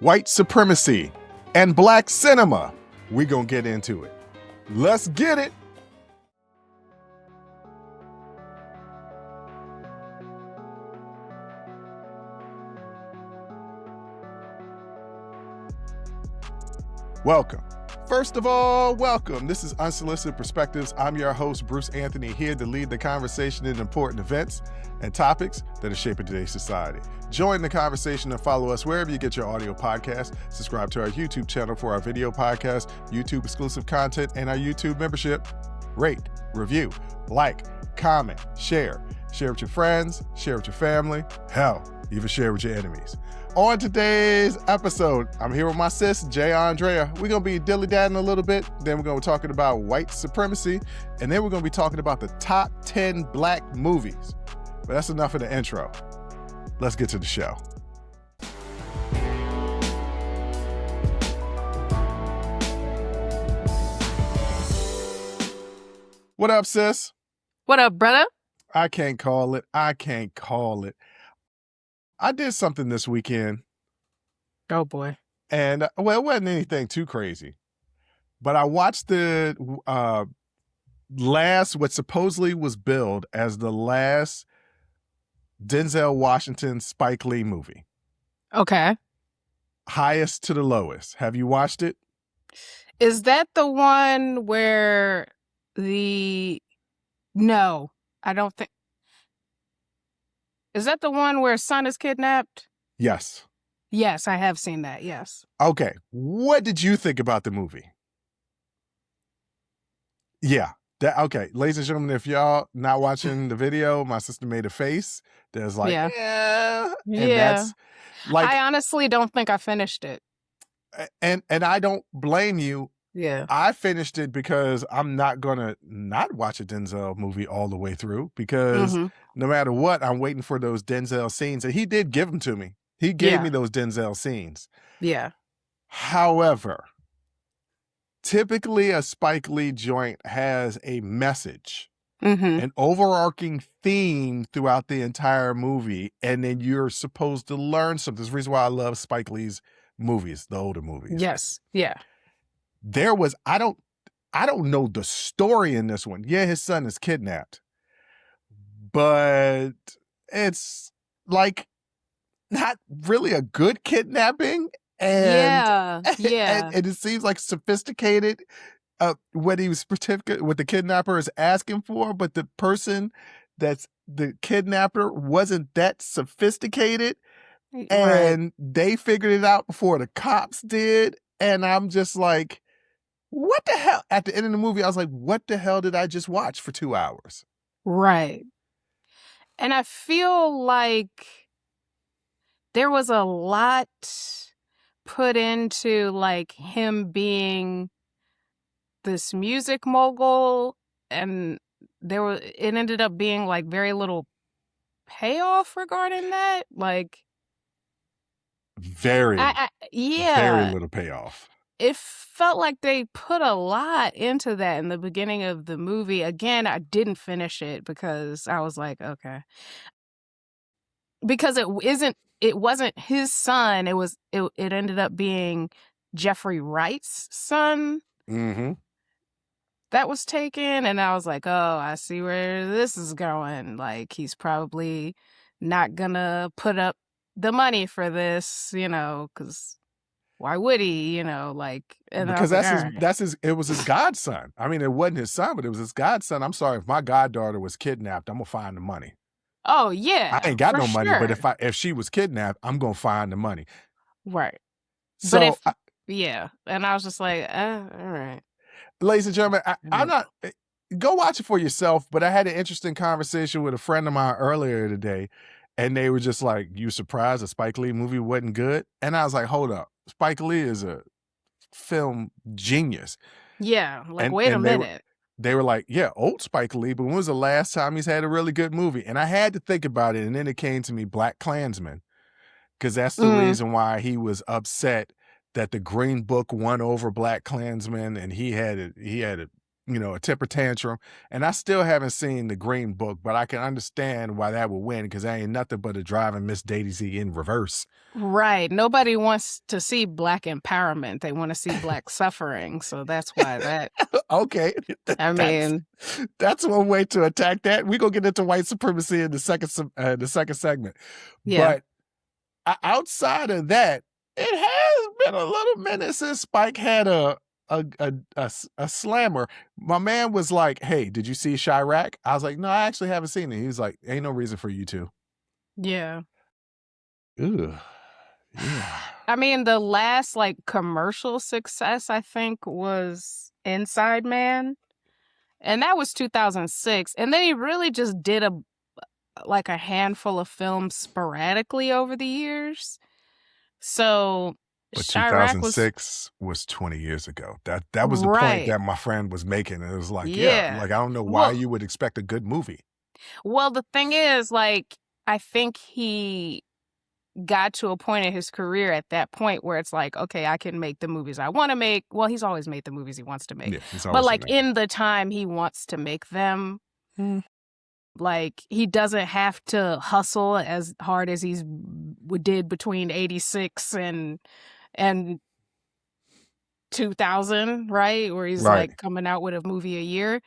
white supremacy, and black cinema. We're going to get into it. Let's get it. Welcome. First of all, welcome. This is Unsolicited Perspectives. I'm your host, Bruce Anthony, here to lead the conversation in important events and topics that are shaping today's society. Join the conversation and follow us wherever you get your audio podcasts. Subscribe to our YouTube channel for our video podcast, YouTube exclusive content, and our YouTube membership. Rate, review, like, comment, share. Share with your friends, share with your family. Hell, even share with your enemies. On today's episode, I'm here with my sis, Jay Aundrea. We're going to be dilly-dadding a little bit. Then we're going to be talking about white supremacy. And then we're going to be talking about the top 10 black movies. But that's enough of the intro. Let's get to the show. What up, sis? What up, brother? I can't call it. I did something this weekend. Oh, boy. And, well, it wasn't anything too crazy. But I watched the what supposedly was billed as the last Denzel Washington Spike Lee movie. Okay. Highest to the lowest. Have you watched it? Is that the one where No, I don't think... Is that the one where son is kidnapped? Yes. Yes, I have seen that, yes. Okay. What did you think about the movie? Yeah. Okay. Ladies and gentlemen, if y'all not watching the video, my sister made a face. There's like, yeah. And that's like, I honestly don't think I finished it. And I don't blame you. Yeah. I finished it because I'm not going to not watch a Denzel movie all the way through because no matter what, I'm waiting for those Denzel scenes. And he did give them to me. He gave me those Denzel scenes. Yeah. However, typically a Spike Lee joint has a message, an overarching theme throughout the entire movie. And then you're supposed to learn something. There's a reason why I love Spike Lee's movies, the older movies. Yes. Yeah. There was, I don't know the story in this one. Yeah, his son is kidnapped, but it's like not really a good kidnapping. And, and it seems like sophisticated what the kidnapper is asking for, but the person that's the kidnapper wasn't that sophisticated. And they figured it out before the cops did. And I'm just like, what the hell? At the end of the movie, I was like, what the hell did I just watch for 2 hours? Right. And I feel like there was a lot put into like him being this music mogul, and it ended up being like very little payoff regarding that. Like very little payoff. It felt like they put a lot into that in the beginning of the movie. Again, I didn't finish it because I was like, okay. Because it wasn't his son. It ended up being Jeffrey Wright's son. That was taken. And I was like, oh, I see where this is going. Like, he's probably not gonna put up the money for this, because why would he, because it was his godson. I mean, it wasn't his son, but it was his godson. I'm sorry, if my goddaughter was kidnapped, I'm gonna find the money. Oh yeah. I ain't got no money, but if she was kidnapped, I'm gonna find the money. Right. So and I was just like, all right. Ladies and gentlemen, I'm not go watch it for yourself, but I had an interesting conversation with a friend of mine earlier today, and they were just like, you surprised a Spike Lee movie wasn't good? And I was like, hold up. Spike Lee is a film genius. Yeah, wait a minute. They were like, yeah, old Spike Lee, but when was the last time he's had a really good movie? And I had to think about it, and then it came to me, Black Klansman, because that's the reason why he was upset that the Green Book won over Black Klansman, and he had a a temper tantrum. And I still haven't seen the Green Book, but I can understand why that would win because there ain't nothing but a driving Miss Daisy in reverse. Right. Nobody wants to see Black empowerment. They want to see Black suffering. So that's why that. Okay. That's one way to attack that. We're going to get into white supremacy in the second segment. Yeah. But outside of that, it has been a little minute since Spike had a slammer. My man was like, "Hey, did you see Chirac?" I was like, "No, I actually haven't seen it." He was like, "Ain't no reason for you to." Yeah. Ugh. Yeah. I mean, the last like commercial success, I think, was Inside Man. And that was 2006. And then he really just did a handful of films sporadically over the years. So But Chirac 2006 was 20 years ago. That was the point that my friend was making. It was like, like, I don't know why you would expect a good movie. Well, the thing is, like, I think he got to a point in his career at that point where it's like, okay, I can make the movies I want to make. Well, he's always made the movies he wants to make. Yeah, but like in the time he wants to make them, like he doesn't have to hustle as hard as he did between 86 and 2000, right? Where he's like coming out with a movie a year.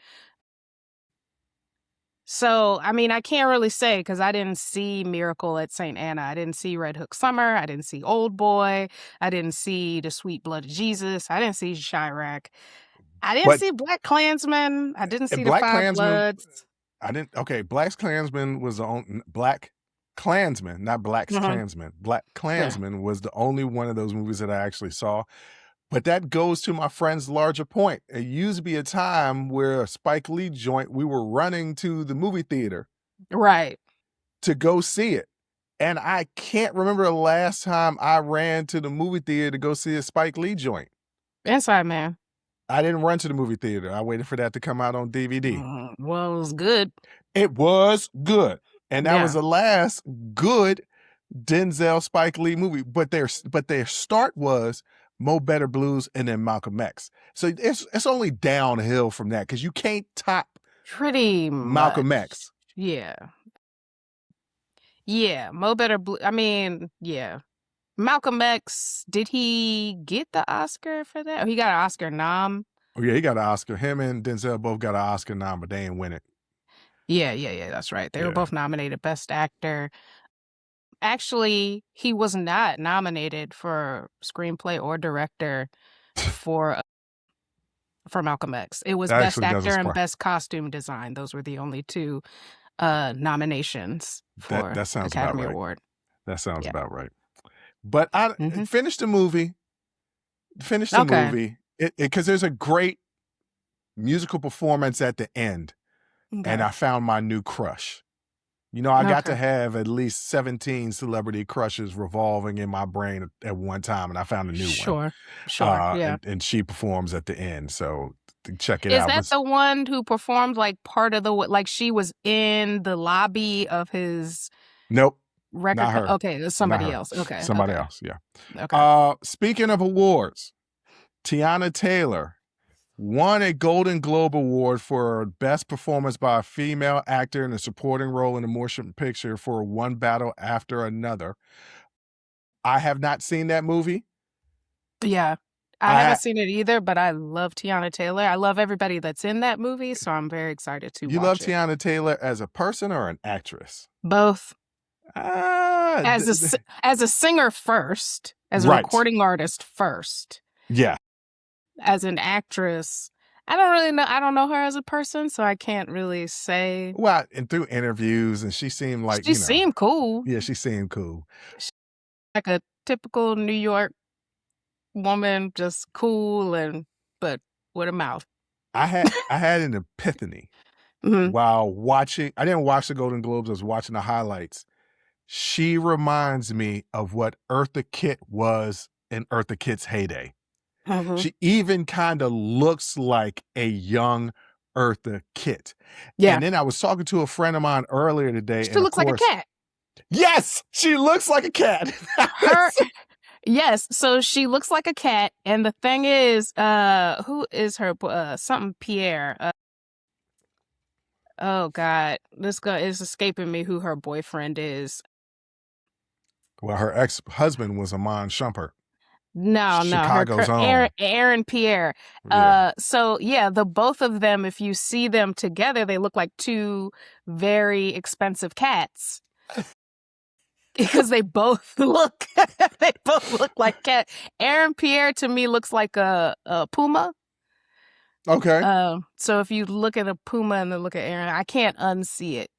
So, I mean, I can't really say because I didn't see Miracle at St. Anna. I didn't see Red Hook Summer. I didn't see Old Boy. I didn't see The Sweet Blood of Jesus. I didn't see Chirac. I didn't see Black Klansman. I didn't see The Five Bloods. I didn't. Okay, Black Klansman was the only Black Klansman, not Black Klansman. Black Klansman was the only one of those movies that I actually saw. But that goes to my friend's larger point. It used to be a time where a Spike Lee joint, we were running to the movie theater. Right. To go see it. And I can't remember the last time I ran to the movie theater to go see a Spike Lee joint. Inside Man. I didn't run to the movie theater. I waited for that to come out on DVD. Well, it was good. It was good. And that was the last good Denzel Spike Lee movie. But their start was Mo Better Blues and then Malcolm X. So it's only downhill from that because you can't top pretty much Malcolm X. Yeah. Yeah. Mo Better Blues. I mean, yeah. Malcolm X, did he get the Oscar for that? Oh, he got an Oscar nom. Oh, yeah, he got an Oscar. Him and Denzel both got an Oscar nom, but they didn't win it. Yeah, that's right. They were both nominated Best Actor. Actually, he was not nominated for screenplay or director for Malcolm X. It was Best Actor and Best Costume Design. Those were the only two nominations for that sounds Academy about right. Award. That sounds about right. But I finished the movie. Movie because there's a great musical performance at the end, and I found my new crush. I got to have at least 17 celebrity crushes revolving in my brain at one time, and I found a new one. Sure, yeah. And she performs at the end, so check it out. Is that the one who performed like part of like she was in the lobby of his? Nope. Record. Not her. Okay, it's somebody else. Okay. Somebody else, yeah. Okay. Speaking of awards, Teyana Taylor won a Golden Globe Award for Best Performance by a Female Actor in a Supporting Role in a Motion Picture for One Battle After Another. I have not seen that movie. Yeah. I haven't seen it either, but I love Teyana Taylor. I love everybody that's in that movie, so I'm very excited to watch it. You love Teyana Taylor as a person or an actress? Both. As a singer first, as a recording artist first. Yeah. As an actress, I don't really know. I don't know her as a person, so I can't really say. Well, and through interviews, and she seemed like seemed cool. Yeah, she seemed cool. Like a typical New York woman, just cool but with a mouth. I had an epiphany while watching. I didn't watch the Golden Globes. I was watching the highlights. She reminds me of what Eartha Kitt was in Eartha Kitt's heyday. She even kind of looks like a young Eartha Kitt. Yeah. And then I was talking to a friend of mine earlier today. She looks like a cat. Yes, she looks like a cat. Yes, so she looks like a cat, and the thing is, who is her something Pierre? Oh God, this guy is escaping me. Who her boyfriend is? Well, her ex-husband was Amon Shumpert. No, Chicago's own. Aaron Pierre. Yeah. So yeah, the both of them, if you see them together, they look like two very expensive cats. Because they both look like cat. Aaron Pierre to me looks like a puma. Okay. So if you look at a puma and then look at Aaron, I can't unsee it.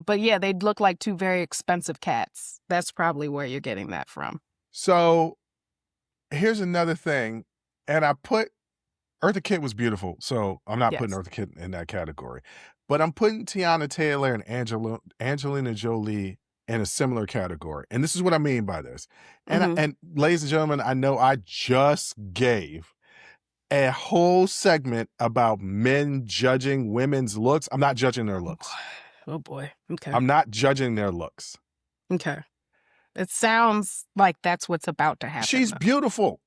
But yeah, they look like two very expensive cats. That's probably where you're getting that from. So here's another thing, and I put Eartha Kitt was beautiful, so I'm not putting Eartha Kitt in that category. But I'm putting Teyana Taylor and Angelina Jolie in a similar category. And this is what I mean by this. And, and ladies and gentlemen, I know I just gave a whole segment about men judging women's looks. I'm not judging their looks. Oh boy. Okay. I'm not judging their looks. Okay. It sounds like that's what's about to happen. She's beautiful.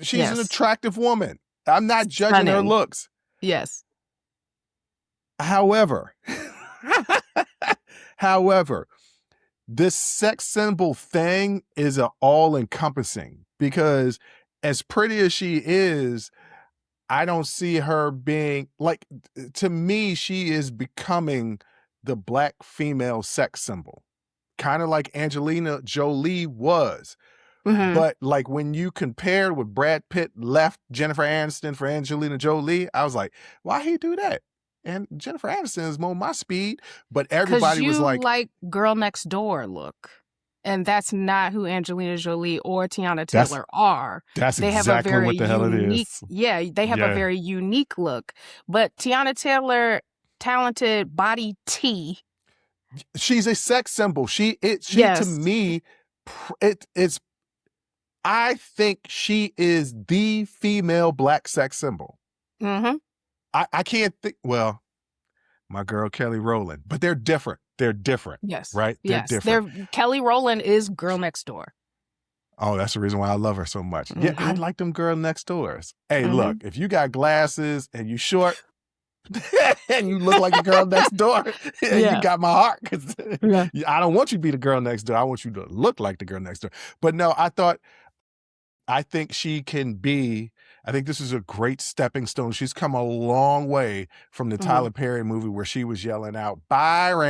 She's an attractive woman. I'm not judging her looks. Yes. However, this sex symbol thing is all-encompassing, because as pretty as she is, I don't see her being like, to me, she is becoming the Black female sex symbol, kind of like Angelina Jolie was. But like when you compared with Brad Pitt left Jennifer Aniston for Angelina Jolie, I was like, why he do that? And Jennifer Aniston is more my speed, but everybody was like girl next door look. And that's not who Angelina Jolie or Teyana Taylor are. They have exactly a very what the hell unique, it is. Yeah, they have a very unique look. But Teyana Taylor, talented body T. She's a sex symbol. To me, it's. I think she is the female Black sex symbol. I can't think. Well, my girl Kelly Rowland, but they're different. They're different. Yes. Right? They're different. Kelly Rowland is girl next door. Oh, that's the reason why I love her so much. Yeah, I like them girl next doors. Hey, look, if you got glasses and you short and you look like a girl next door, you got my heart. I don't want you to be the girl next door. I want you to look like the girl next door. But no, I think she can be, I think this is a great stepping stone. She's come a long way from the Tyler Perry movie where she was yelling out, Byron.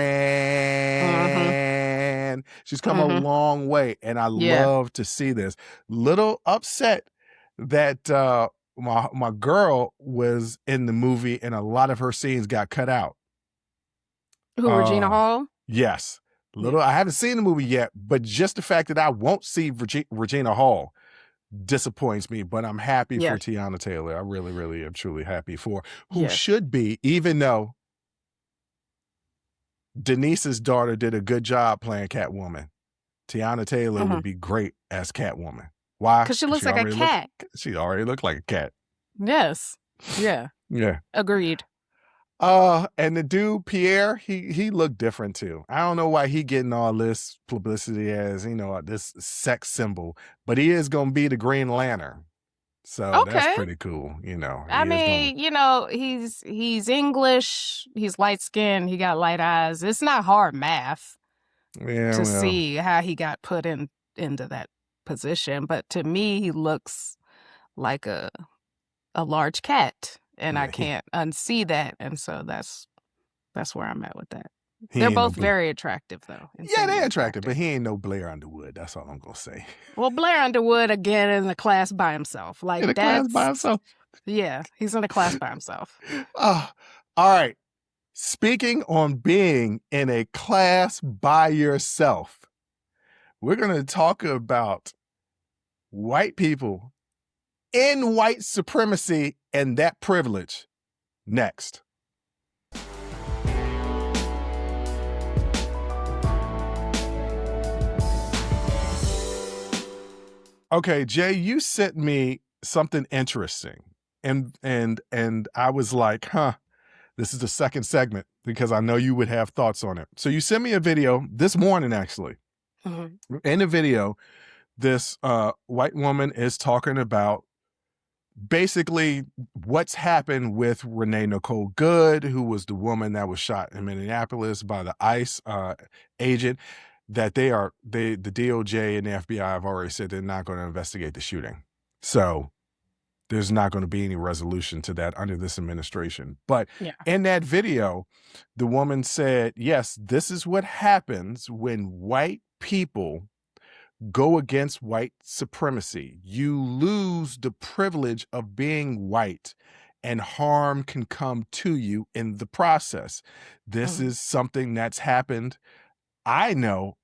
She's come a long way, and I love to see this. Little upset that my girl was in the regina and a lot of her scenes got cut out. Who, Regina Hall? Yes. I haven't seen the movie yet, but just the fact that I won't see Regina Hall disappoints me, but I'm happy for Teyana Taylor. I really, really am truly happy for who should be, even though Denise's daughter did a good job playing Catwoman. Teyana Taylor would be great as Catwoman. Why? Because she looks like a cat. She already looked like a cat. Yes. Yeah. Yeah. Agreed. And the dude, Pierre, he looked different too. I don't know why he getting all this publicity as, this sex symbol, but he is going to be the Green Lantern. So that's pretty cool, I mean, he's English, he's light skinned, he got light eyes. It's not hard math to see how he got put into that position. But to me, he looks like a large cat. And I can't unsee that. And so that's where I'm at with that. They're both very attractive, though. Yeah, they're attractive, but he ain't no Blair Underwood. That's all I'm going to say. Well, Blair Underwood, again, in a class by himself. Like, in a class by himself? Yeah, he's in a class by himself. All right. Speaking on being in a class by yourself, we're going to talk about white people in white supremacy and that privilege next. Okay, Jay, you sent me something interesting, and I was like, this is the second segment because I know you would have thoughts on it. So you sent me a video this morning, actually. In the video, this white woman is talking about basically what's happened with Renee Nicole Good, who was the woman that was shot in Minneapolis by the ICE agent. That the DOJ and the FBI have already said they're not going to investigate the shooting. So there's not going to be any resolution to that under this administration. But in that video, the woman said, yes, this is what happens when white people go against white supremacy. You lose the privilege of being white, and harm can come to you in the process. This is something that's happened, I know,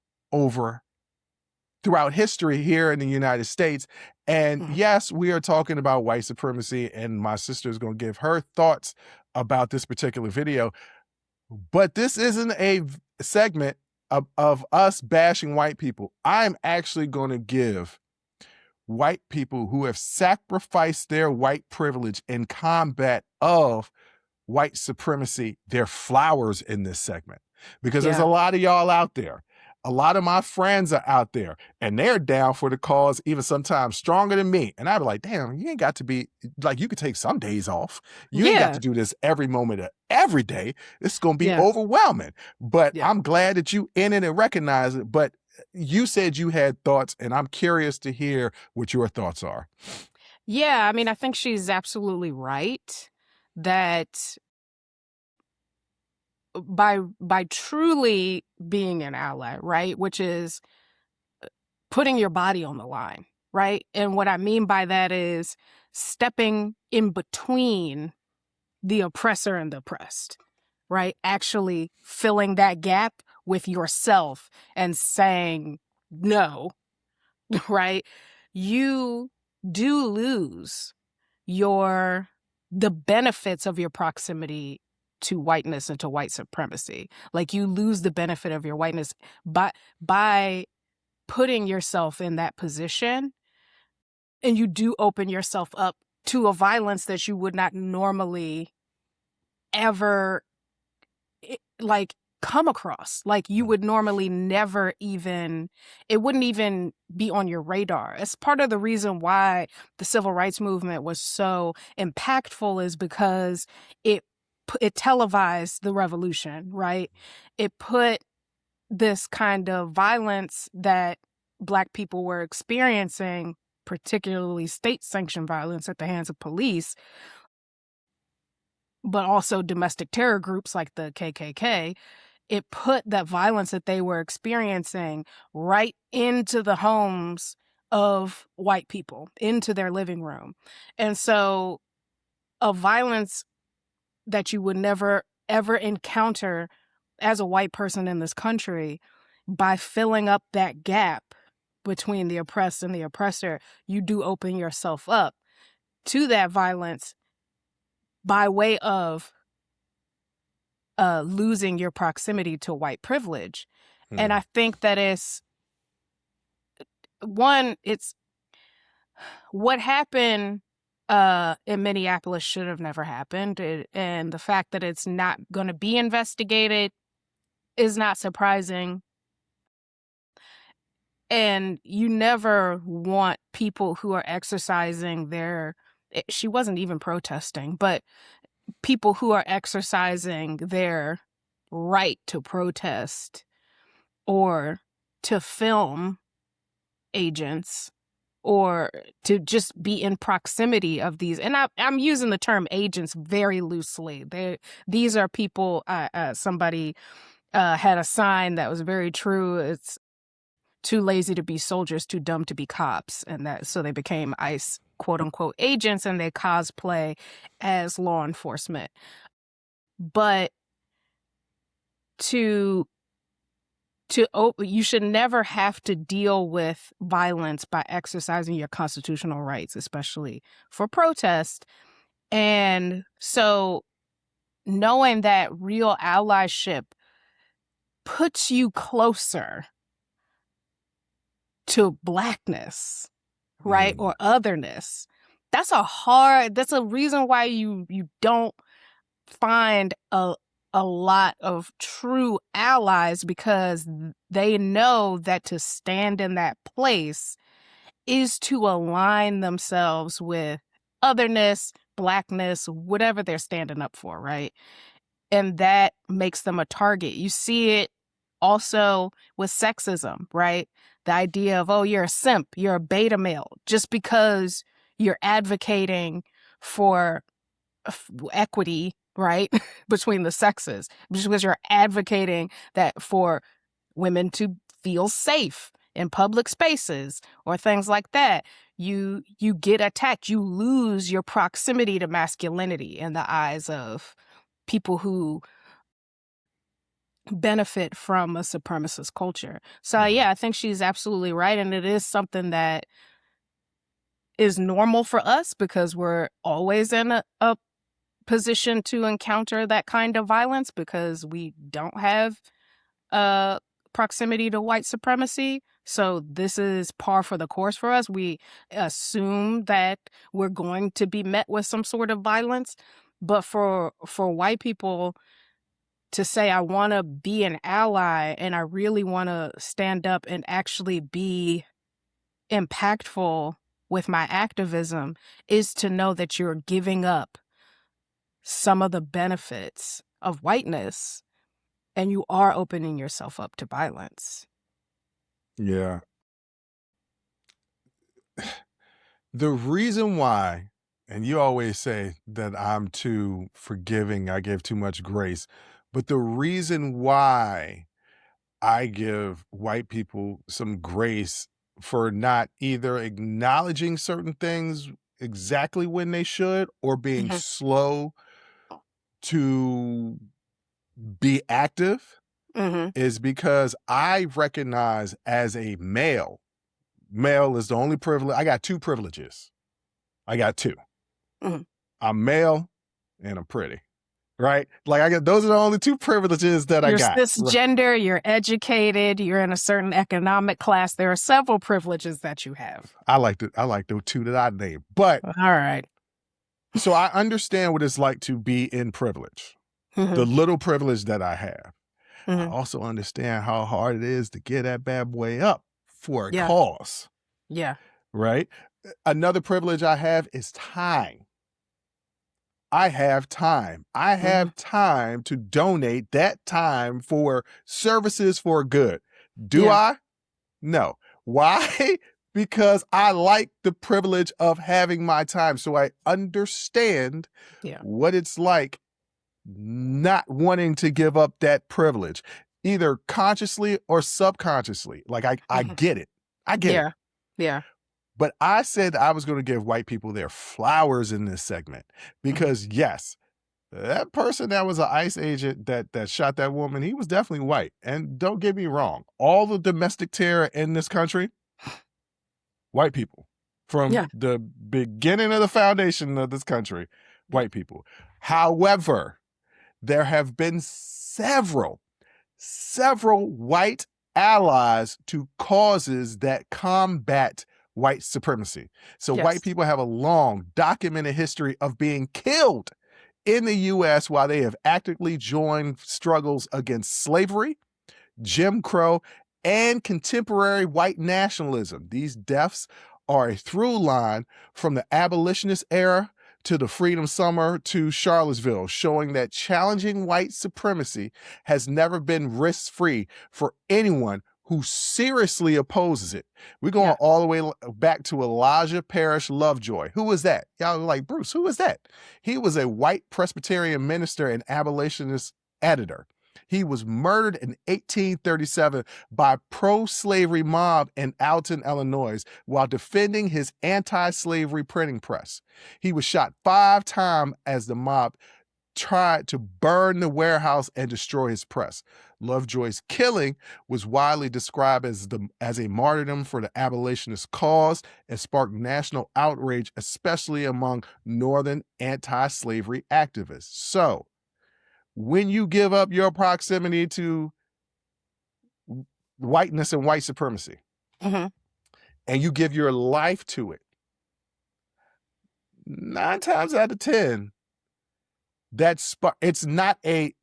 throughout history here in the United States. And yes, we are talking about white supremacy, and my sister is going to give her thoughts about this particular video. But this isn't a segment of us bashing white people. I'm actually going to give white people who have sacrificed their white privilege in combat of white supremacy their flowers in this segment. Because there's a lot of y'all out there. A lot of my friends are out there, and they're down for the cause, even sometimes stronger than me. And I'd be like, damn, you ain't got to be, like, you could take some days off. You ain't got to do this every moment of every day. It's going to be overwhelming. But I'm glad that you in it and recognize it. But you said you had thoughts, and I'm curious to hear what your thoughts are. Yeah, I mean, I think she's absolutely right that by truly being an ally, right, which is putting your body on the line, right? And what I mean by that is stepping in between the oppressor and the oppressed, right? Actually filling that gap with yourself and saying no, right? You do lose the benefits of your proximity to whiteness and to white supremacy. Like, you lose the benefit of your whiteness by putting yourself in that position, and you do open yourself up to a violence that you would not normally ever come across. Like, you would normally never even, it wouldn't even be on your radar. It's part of the reason why the civil rights movement was so impactful, is because it televised the revolution, right? It put this kind of violence that Black people were experiencing, particularly state-sanctioned violence at the hands of police, but also domestic terror groups like the KKK, it put that violence that they were experiencing right into the homes of white people, into their living room. And so a violence that you would never, ever encounter as a white person in this country, by filling up that gap between the oppressed and the oppressor, you do open yourself up to that violence by way of losing your proximity to white privilege. And I think that it's what happened in Minneapolis should have never happened. And the fact that it's not going to be investigated is not surprising. And you never want people who are exercising she wasn't even protesting, but people who are exercising their right to protest or to film agents or to just be in proximity of these. And I'm using the term agents very loosely. These are people, somebody had a sign that was very true. It's too lazy to be soldiers, too dumb to be cops. And so they became ICE, quote unquote, agents, and they cosplay as law enforcement. But you should never have to deal with violence by exercising your constitutional rights, especially for protest. And so knowing that real allyship puts you closer to Blackness, right? Or otherness. That's a reason why you don't find a lot of true allies, because they know that to stand in that place is to align themselves with otherness, blackness, whatever they're standing up for, right? And that makes them a target. You see it also with sexism, right? The idea of, oh, you're a simp, you're a beta male, just because you're advocating for equity, right, between the sexes, just because you're advocating that for women to feel safe in public spaces or things like that, you get attacked. You lose your proximity to masculinity in the eyes of people who benefit from a supremacist culture. So yeah, I think she's absolutely right, and it is something that is normal for us because we're always in a position to encounter that kind of violence because we don't have proximity to white supremacy. So this is par for the course for us. We assume that we're going to be met with some sort of violence. But for white people to say, I want to be an ally and I really want to stand up and actually be impactful with my activism, is to know that you're giving up some of the benefits of whiteness and you are opening yourself up to violence. Yeah. The reason why, and you always say that I'm too forgiving, I give too much grace, but the reason why I give white people some grace for not either acknowledging certain things exactly when they should or being slow to be active is because I recognize as a male is the only privilege. I got two privileges. I got two. I'm male and I'm pretty. Right? Like I got, those are the only two privileges that I got. You're cisgender, you're educated, you're in a certain economic class. There are several privileges that you have. I like the two that I named. But all right. So I understand what it's like to be in privilege. The little privilege that I have. I also understand how hard it is to get that bad boy up for a cause. Yeah. Right? Another privilege I have is time. I have time. I have time to donate that time for services for good. Do I? No. Why? Because I like the privilege of having my time. So I understand what it's like not wanting to give up that privilege, either consciously or subconsciously. Like I get it. I get it. Yeah. But I said I was going to give white people their flowers in this segment because yes, that person that was an ICE agent that shot that woman, he was definitely white. And don't get me wrong, all the domestic terror in this country, white people. From the beginning of the foundation of this country, white people. However, there have been several white allies to causes that combat white supremacy. So white people have a long documented history of being killed in the U.S. while they have actively joined struggles against slavery, Jim Crow, and contemporary white nationalism. These deaths are a through line from the abolitionist era to the Freedom Summer to Charlottesville, showing that challenging white supremacy has never been risk-free for anyone who seriously opposes it. We're going all the way back to Elijah Parrish Lovejoy. Who was that? Y'all are like, Bruce, who was that? He was a white Presbyterian minister and abolitionist editor. He was murdered in 1837 by pro-slavery mob in Alton, Illinois, while defending his anti-slavery printing press. He was shot 5 times as the mob tried to burn the warehouse and destroy his press. Lovejoy's killing was widely described as a martyrdom for the abolitionist cause and sparked national outrage, especially among Northern anti-slavery activists. So, when you give up your proximity to whiteness and white supremacy, and you give your life to it, 9 times out of 10, it's not a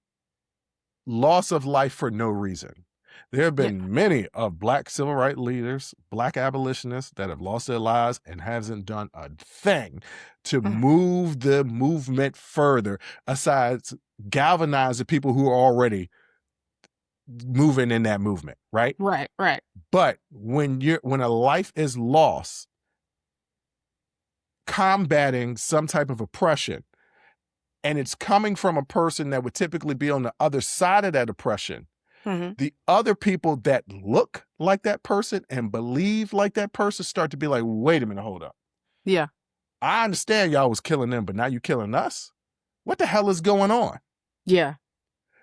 loss of life for no reason. There have been many of Black civil rights leaders, Black abolitionists that have lost their lives and hasn't done a thing to move the movement further, aside galvanize the people who are already moving in that movement, right? Right. But when a life is lost, combating some type of oppression, and it's coming from a person that would typically be on the other side of that oppression, the other people that look like that person and believe like that person start to be like, wait a minute, hold up. Yeah. I understand y'all was killing them, but now you killing us? What the hell is going on? Yeah.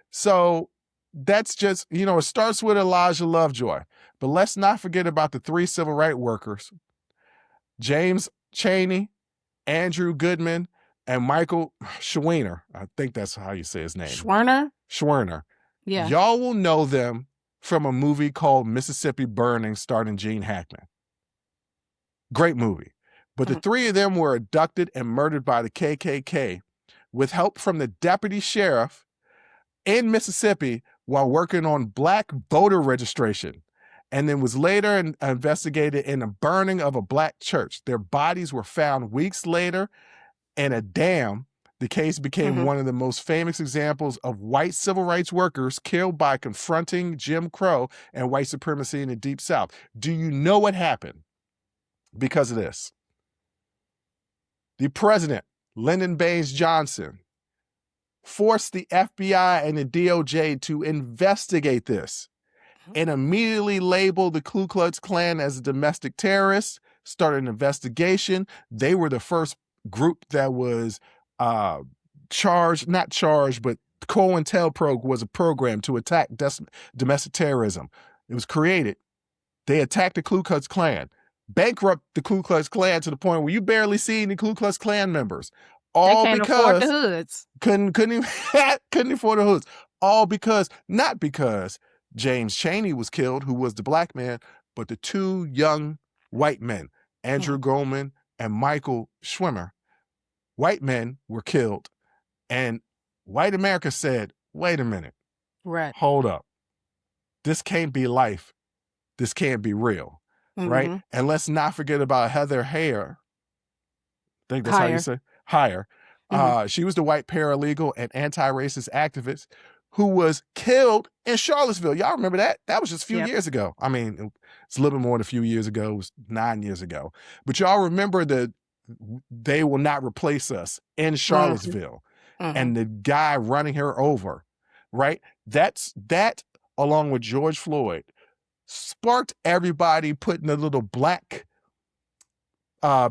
So that's just, it starts with Elijah Lovejoy. But let's not forget about the 3 civil rights workers, James Chaney, Andrew Goodman, and Michael Schwerner. I think that's how you say his name. Schwerner. Yeah. Y'all will know them from a movie called Mississippi Burning starring Gene Hackman. Great movie. But the 3 of them were abducted and murdered by the KKK with help from the deputy sheriff in Mississippi while working on Black voter registration, and then was later investigated in the burning of a Black church. Their bodies were found weeks later in a dam. The case became one of the most famous examples of white civil rights workers killed by confronting Jim Crow and white supremacy in the Deep South. Do you know what happened because of this? The president, Lyndon Baines Johnson, forced the FBI and the DOJ to investigate this and immediately labeled the Ku Klux Klan as a domestic terrorist, started an investigation. They were the first group that was not charged, but COINTELPRO was a program to attack domestic terrorism. It was created. They attacked the Ku Klux Klan, bankrupt the Ku Klux Klan to the point where you barely see any Ku Klux Klan members. All they can't afford the hoods. Couldn't afford the hoods. All because, not because James Chaney was killed, who was the Black man, but the 2 young white men, Andrew Goldman and Michael Schwerner. White men were killed, and white America said, wait a minute. Right. Hold up. This can't be life. This can't be real. Right? And let's not forget about Heather Heyer. I think that's how you say Heyer. She was the white paralegal and anti-racist activist who was killed in Charlottesville. Y'all remember that? That was just a few years ago. I mean, it's a little bit more than a few years ago. It was 9 years ago. But y'all remember They Will Not Replace Us in Charlottesville and the guy running her over, right? That, along with George Floyd, sparked everybody putting a little black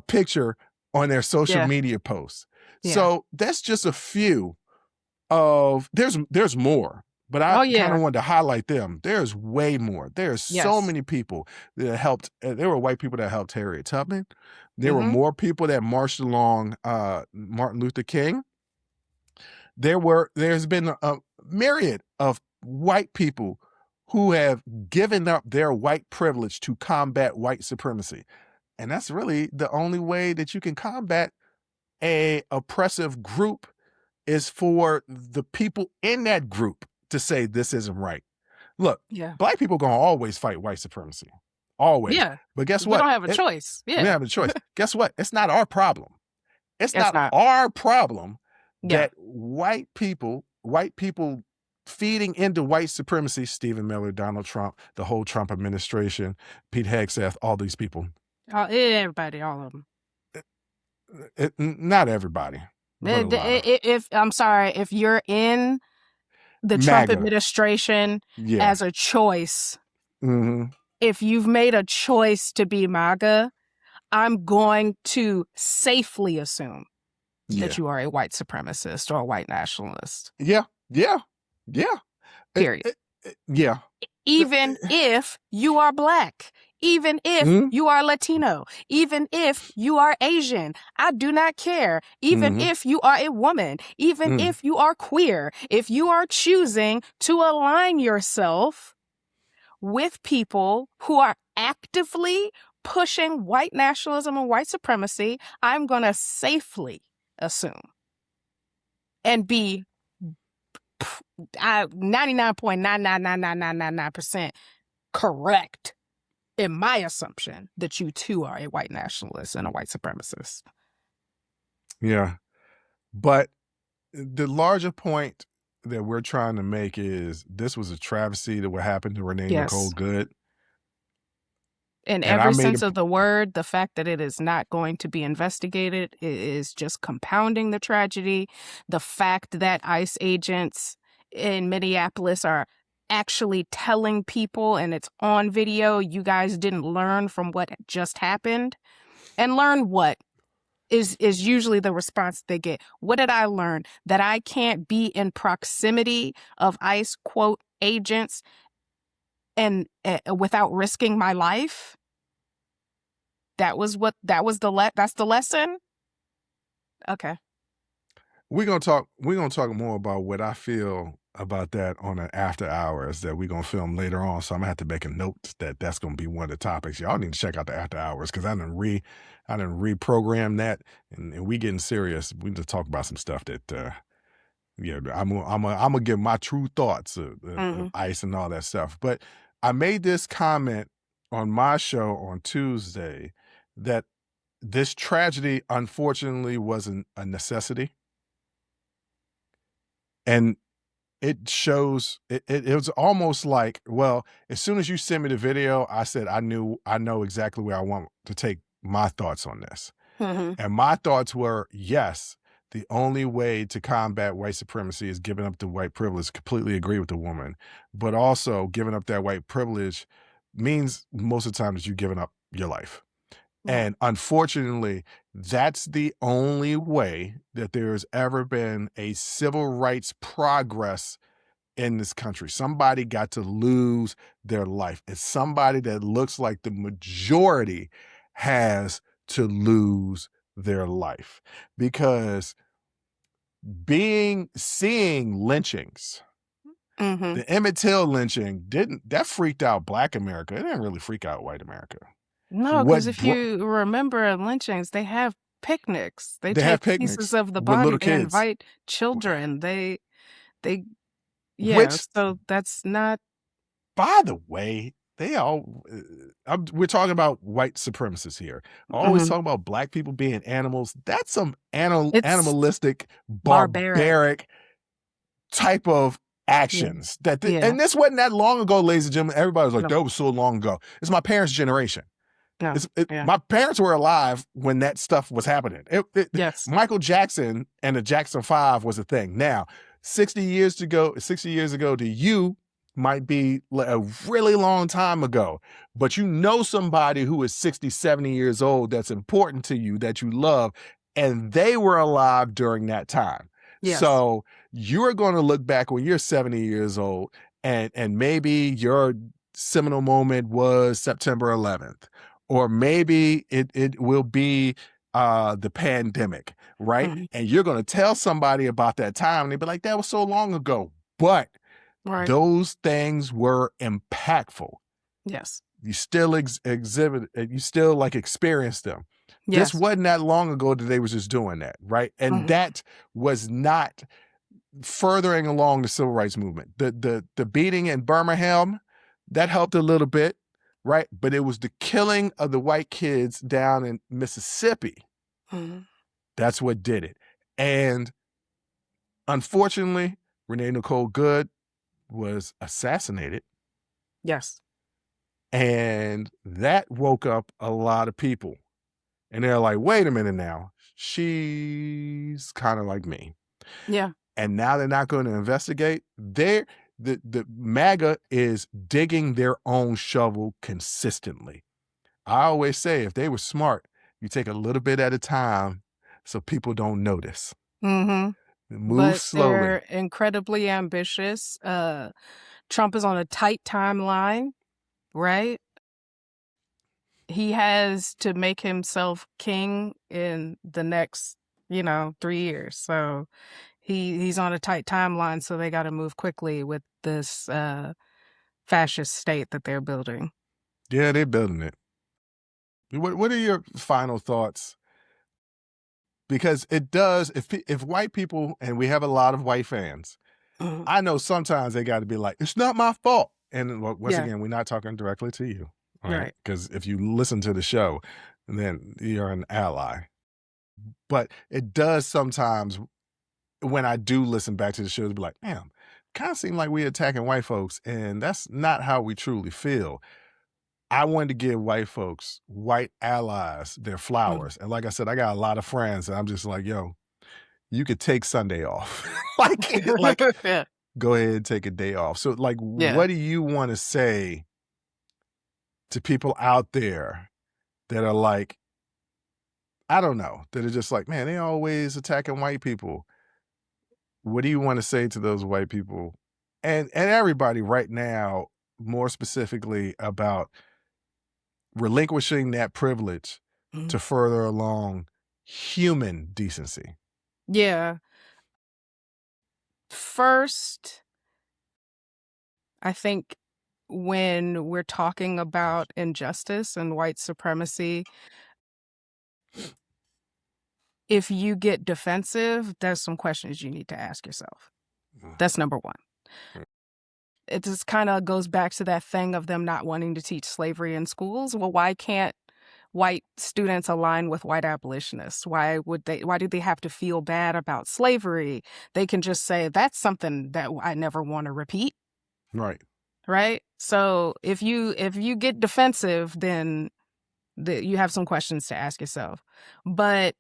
picture on their social media posts. So that's just a few of, there's more, but I kind of wanted to highlight them. There's way more. There's so many people that helped. There were white people that helped Harriet Tubman. There were more people that marched along Martin Luther King. There's been a myriad of white people who have given up their white privilege to combat white supremacy. And that's really the only way that you can combat a oppressive group, is for the people in that group to say this isn't right. Look, Black people gonna always fight white supremacy. Always. Yeah. But guess what? We don't have a choice. Yeah. We don't have a choice. Guess what? It's not our problem. It's not our problem that white people feeding into white supremacy, Stephen Miller, Donald Trump, the whole Trump administration, Pete Hegseth, all these people. Everybody, all of them. Not everybody. If you're in the Trump administration as a choice, if you've made a choice to be MAGA, I'm going to safely assume that you are a white supremacist or a white nationalist. Yeah. Period. Yeah. Even if you are Black, even if you are Latino, even if you are Asian, I do not care. Even if you are a woman, even if you are queer, if you are choosing to align yourself with people who are actively pushing white nationalism and white supremacy, I'm going to safely assume and be 99.9999999% correct in my assumption that you too are a white nationalist and a white supremacist. Yeah. But the larger point that we're trying to make is this was a travesty that what happened to Renee Nicole Yes. Good. In And I every made sense of the word, the fact that it is not going to be investigated is just compounding the tragedy. The fact that ICE agents in Minneapolis are actually telling people, and it's on video, you guys didn't learn from what just happened. And learn what is usually the response they get. What did I learn? That I can't be in proximity of ICE, quote, agents and without risking my life? That's the lesson? Okay. we're gonna talk more about what I feel about that on an after hours that we're gonna film later on. So I'm gonna have to make a note that that's gonna be one of the topics. Y'all need to check out the after hours because I didn't reprogram that and we getting serious. We need to talk about some stuff that yeah, I'm gonna give my true thoughts of ICE and all that stuff. But I made this comment on my show on Tuesday that this tragedy unfortunately wasn't a necessity. And it shows it was almost like, well, as soon as you sent me the video, I said I know exactly where I want to take my thoughts on this. And my thoughts were, yes, the only way to combat white supremacy is giving up the white privilege. Completely agree with the woman. But also giving up that white privilege means most of the time that you're giving up your life. And unfortunately, that's the only way that there has ever been a civil rights progress in this country. Somebody got to lose their life. It's somebody that looks like the majority has to lose their life because seeing lynchings, the Emmett Till lynching that freaked out Black America. It didn't really freak out white America. No, because if you remember lynchings, they have picnics. They have take picnics pieces of the with body. little They kids. invite children. They Which, so that's not. by the way, we're talking about white supremacists here. Always talking about Black people being animals. That's some It's animalistic, barbaric. barbaric type of actions. And this wasn't that long ago, ladies and gentlemen. Everybody was like, that was so long ago. It's my parents' generation. No. My parents were alive when that stuff was happening. Yes. Michael Jackson and the Jackson 5 was a thing. Now, 60 years ago to you might be a really long time ago, but you know somebody who is 60, 70 years old that's important to you, that you love, and they were alive during that time. Yes. So you're going to look back when you're 70 years old and maybe your seminal moment was September 11th, or maybe it will be the pandemic, right? And you're going to tell somebody about that time and they'll be like, that was so long ago. But those things were impactful. Yes. You still you still like experienced them. Yes. This wasn't that long ago that they was just doing that, right? And that was not furthering along the civil rights movement. The beating in Birmingham, that helped a little bit, right? But it was the killing of the white kids down in Mississippi. That's what did it. And unfortunately, Renee Nicole Good was assassinated. Yes. And that woke up a lot of people. And they're like, wait a minute now. She's kind of like me. Yeah. And now they're not going to investigate. The MAGA is digging their own shovel consistently. I always say, if they were smart, you take a little bit at a time so people don't notice. Move slowly. They're incredibly ambitious. Trump is on a tight timeline, right? He has to make himself king in the next, 3 years. So he's on a tight timeline, so they got to move quickly with this fascist state that they're building. Yeah, they're building it. What are your final thoughts? Because it does, if white people, and we have a lot of white fans, I know sometimes they got to be like, it's not my fault. And once Yeah. again, we're not talking directly to you. Right. Because if you listen to the show, then you're an ally. But it does sometimes, when I do listen back to the show, to be like, damn, kind of seem like we're attacking white folks, and that's not how we truly feel. I wanted to give white folks, white allies, their flowers. And like I said, I got a lot of friends, and I'm just like, yo, you could take Sunday off. like Yeah. go ahead and take a day off. So like, Yeah. what do you want to say to people out there that are like, I don't know, that are just like, man, they always attacking white people. What do you want to say to those white people and everybody right now, more specifically about relinquishing that privilege to further along human decency? Yeah. First, I think when we're talking about injustice and white supremacy, if you get defensive, there's some questions you need to ask yourself. That's number one. It just kind of goes back to that thing of them not wanting to teach slavery in schools. Well, why can't white students align with white abolitionists? Why do they have to feel bad about slavery? They can just say, that's something that I never want to repeat. Right. Right? So if you get defensive, then you have some questions to ask yourself. But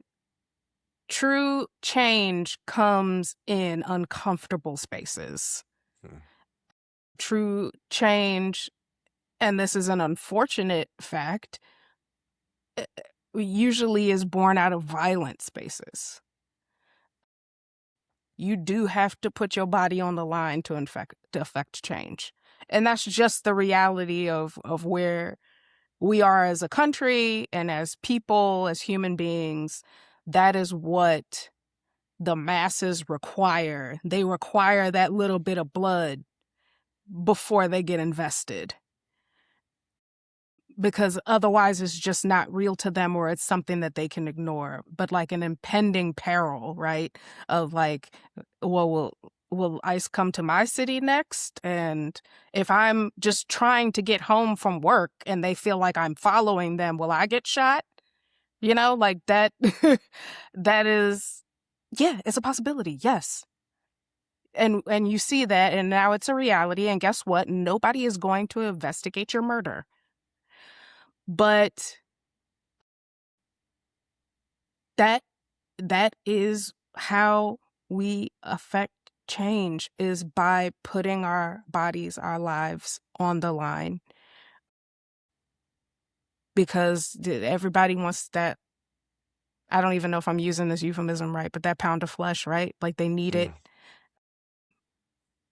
true change comes in uncomfortable spaces. True change, and this is an unfortunate fact, usually is born out of violent spaces. You do have to put your body on the line to affect change. And that's just the reality of where we are as a country and as people, as human beings. That is what the masses require. They require that little bit of blood before they get invested. Because otherwise it's just not real to them, or it's something that they can ignore. But like an impending peril, right? Of like, well, will ICE come to my city next? And if I'm just trying to get home from work and they feel like I'm following them, will I get shot? You know, like that, that is, yeah, it's a possibility. Yes. And you see that, and now it's a reality. And guess what? Nobody is going to investigate your murder. But that is how we affect change, is by putting our bodies, our lives on the line. Because everybody wants that, I don't even know if I'm using this euphemism right, but that pound of flesh, right? Like they need it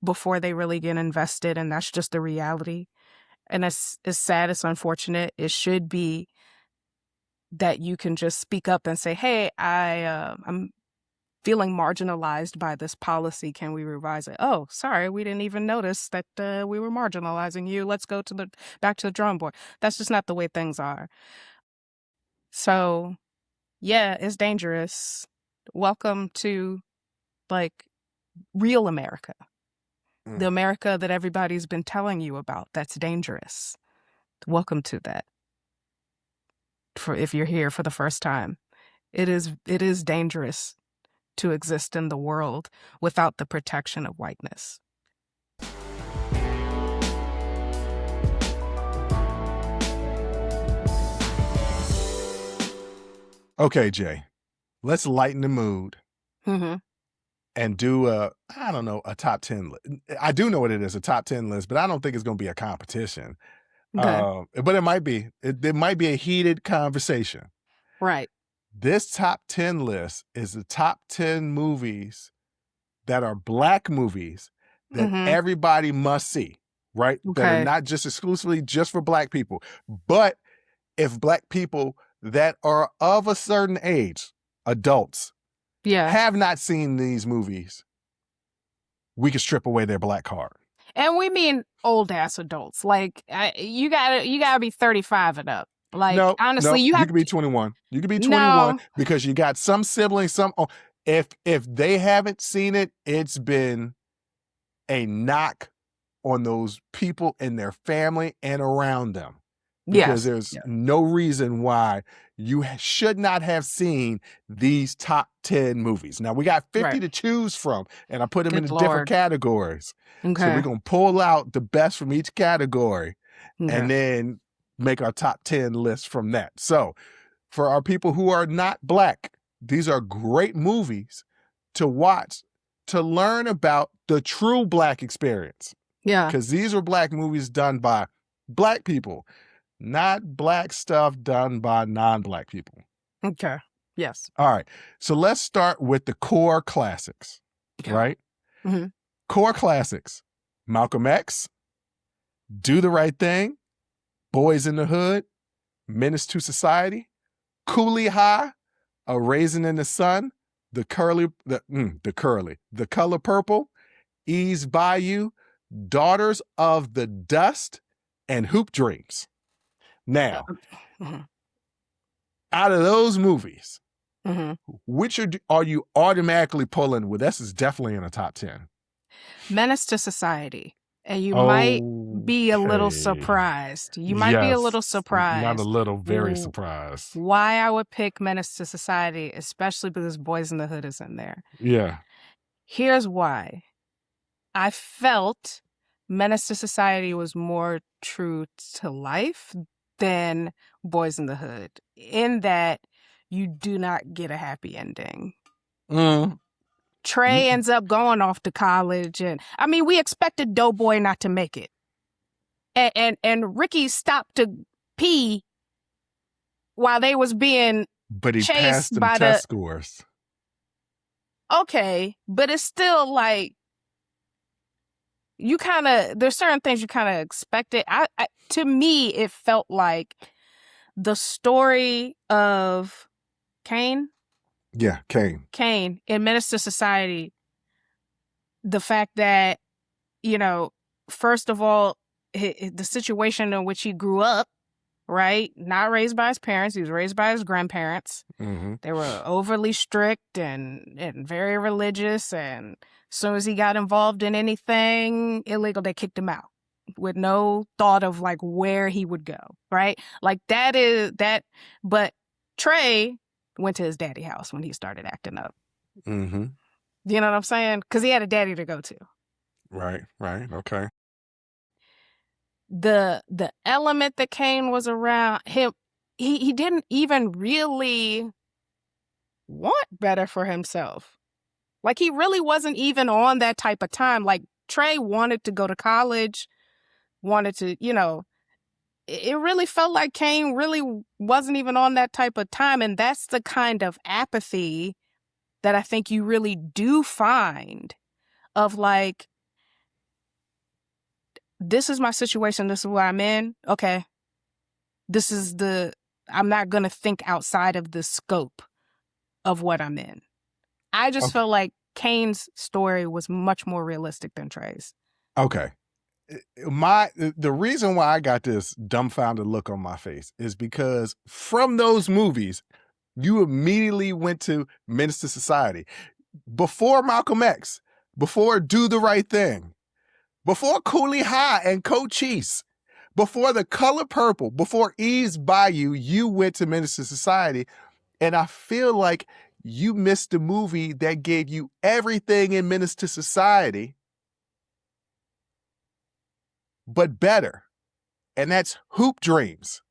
before they really get invested, and that's just the reality. And it's sad, it's unfortunate. It should be that you can just speak up and say, hey, I'm feeling marginalized by this policy. Can we revise it? Oh, sorry, we didn't even notice that we were marginalizing you. Let's go back to the drawing board. That's just not the way things are. So, yeah, it's dangerous. Welcome to like real America. The America that everybody's been telling you about. That's dangerous. Welcome to that. For if you're here for the first time, it is dangerous to exist in the world without the protection of whiteness. Okay, Jay, let's lighten the mood and do a top 10 list. I do know what it is, a top 10 list, but I don't think it's going to be a competition. Okay. But it might be. There might be a heated conversation. Right. This top 10 list is the top 10 movies that are Black movies that everybody must see, right? Okay. That are not just exclusively just for Black people. But if Black people that are of a certain age, adults, have not seen these movies, we can strip away their Black card. And we mean old ass adults. Like you gotta be 35 and up. Like no, honestly, you can be 21. You can be 21 because you got some siblings. If they haven't seen it, it's been a knock on those people and their family and around them. Because there's no reason why you should not have seen these top 10 movies. Now, we got 50 to choose from, and I put them in different categories. Okay. So we're going to pull out the best from each category and then make our top 10 list from that. So for our people who are not Black, these are great movies to watch to learn about the true Black experience. Yeah. Because these are Black movies done by Black people. Not Black stuff done by non-Black people. Okay. Yes. All right. So let's start with the core classics, right? Mm-hmm. Core classics. Malcolm X, Do the Right Thing, Boys in the Hood, Menace to Society, Cooley High, A Raisin in the Sun, The Color Purple, Ease Bayou, Daughters of the Dust, and Hoop Dreams. Now, out of those movies, which are you automatically pulling with? This is definitely in the top 10. Menace to Society. And you might be a little surprised. You might be a little surprised. Not a little, very surprised. Why I would pick Menace to Society, especially because Boys in the Hood is in there. Yeah. Here's why. I felt Menace to Society was more true to life than Boys in the Hood, in that you do not get a happy ending. Trey ends up going off to college, and I mean, we expected Doughboy not to make it, and Ricky stopped to pee while they was being but he chased passed them by test scores. Okay, but it's still like you kind of, there's certain things you kind of expected. To me, it felt like the story of Kane. Yeah, Kane. Kane in Menace to Society. The fact that, you know, first of all, the situation in which he grew up, right? Not raised by his parents. He was raised by his grandparents. They were overly strict and very religious. And as soon as he got involved in anything illegal, they kicked him out with no thought of like where he would go, right? Like that. But Trey went to his daddy house when he started acting up. You know what I'm saying? Because he had a daddy to go to. Right. Okay. The element that Kane was around him, he didn't even really want better for himself. Like, he really wasn't even on that type of time. Like, Trey wanted to go to college, wanted to, you know, it really felt like Kane really wasn't even on that type of time. And that's the kind of apathy that I think you really do find of like, this is my situation. This is what I'm in. Okay. I'm not going to think outside of the scope of what I'm in. I just felt like Kane's story was much more realistic than Trey's. Okay. The reason why I got this dumbfounded look on my face is because from those movies, you immediately went to Menace to Society. Before Malcolm X, before Do the Right Thing, before Cooley High and Cochise, before The Color Purple, before Ease Bayou, you went to Menace to Society. And I feel like you missed the movie that gave you everything in Menace to Society, but better. And that's Hoop Dreams,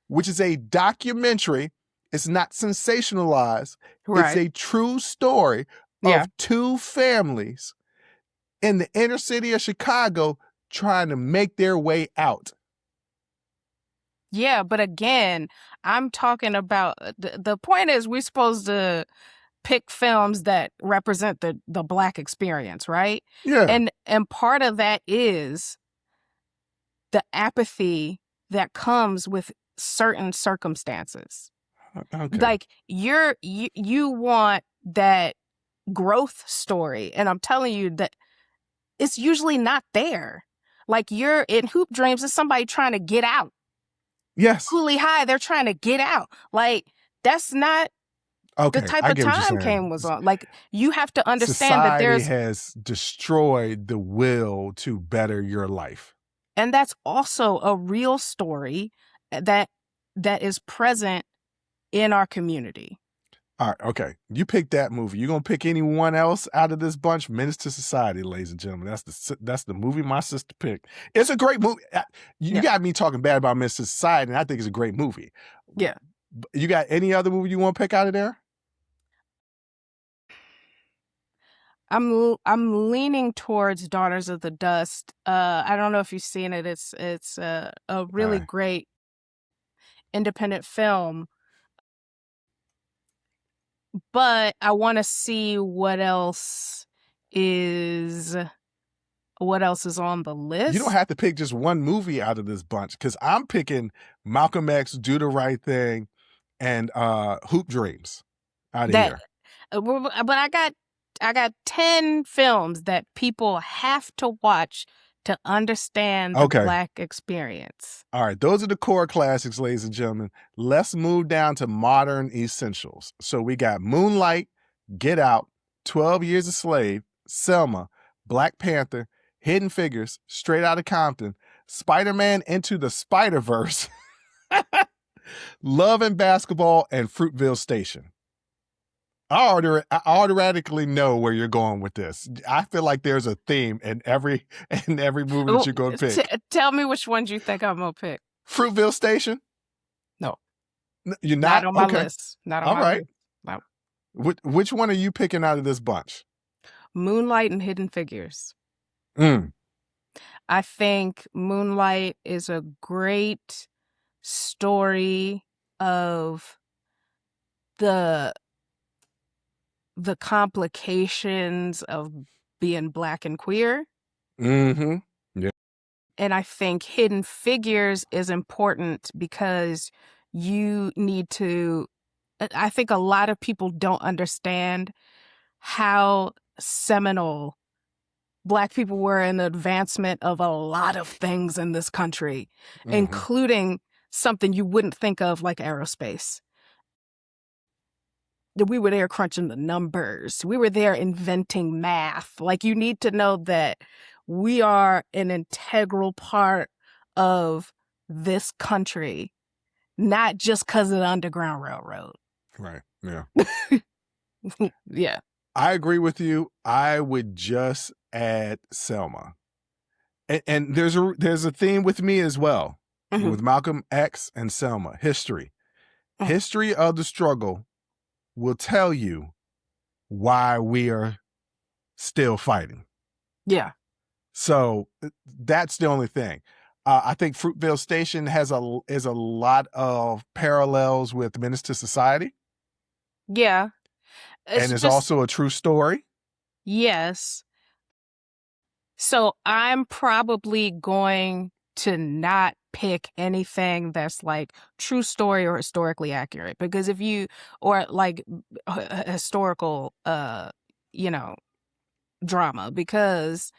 which is a documentary. It's not sensationalized. Right. It's a true story of two families in the inner city of Chicago trying to make their way out. Yeah, but again, I'm talking about the point is we're supposed to pick films that represent the Black experience, right? Yeah. And part of that is the apathy that comes with certain circumstances. Okay. Like you want that growth story, and I'm telling you that it's usually not there. Like, you're in Hoop Dreams, it's somebody trying to get out. Yes. Cooley High, they're trying to get out. Like, that's not The Okay, type I of get what you're time saying. Kane was on. Like, you have to understand that Society there's, has destroyed the will to better your life. and that's also a real story that is present in our community. All right, okay. You pick that movie. You gonna pick anyone else out of this bunch? Menace to Society, ladies and gentlemen. That's the movie my sister picked. It's a great movie. You got me talking bad about Menace to Society, and I think it's a great movie. Yeah. You got any other movie you want to pick out of there? I'm leaning towards Daughters of the Dust. I don't know if you've seen it. It's a really great independent film, but I want to see what else is on the list. You don't have to pick just one movie out of this bunch, because I'm picking Malcolm X, Do the Right Thing, and Hoop Dreams out of here. But I got 10 films that people have to watch to understand the Black experience. All right, those are the core classics, ladies and gentlemen. Let's move down to modern essentials. So we got Moonlight, Get Out, 12 Years a Slave, Selma, Black Panther, Hidden Figures, Straight Outta Compton, Spider-Man Into the Spider-Verse, Love and Basketball, and Fruitville Station. I automatically know where you're going with this. I feel like there's a theme in every movie that you're going to pick. Tell me which ones you think I'm going to pick. Fruitville Station? No. You're not? Not on my list. Not on my list. No. Which one are you picking out of this bunch? Moonlight and Hidden Figures. I think Moonlight is a great story of the complications of being Black and queer. Mm-hmm. Yeah. And I think Hidden Figures is important because you need to, I think a lot of people don't understand how seminal Black people were in the advancement of a lot of things in this country, including something you wouldn't think of like aerospace. We were there crunching the numbers. We were there inventing math. Like, you need to know that we are an integral part of this country, not just because of the Underground Railroad. Right. Yeah. Yeah. I agree with you. I would just add Selma. And there's a theme with me as well, with Malcolm X and Selma. History. History of the struggle will tell you why we are still fighting. Yeah. So that's the only thing. I think Fruitville Station is a lot of parallels with Menace to Society. Yeah. It's also a true story. Yes. So I'm probably going to not pick anything that's like true story or historically accurate, because if you, or like historical, drama, because,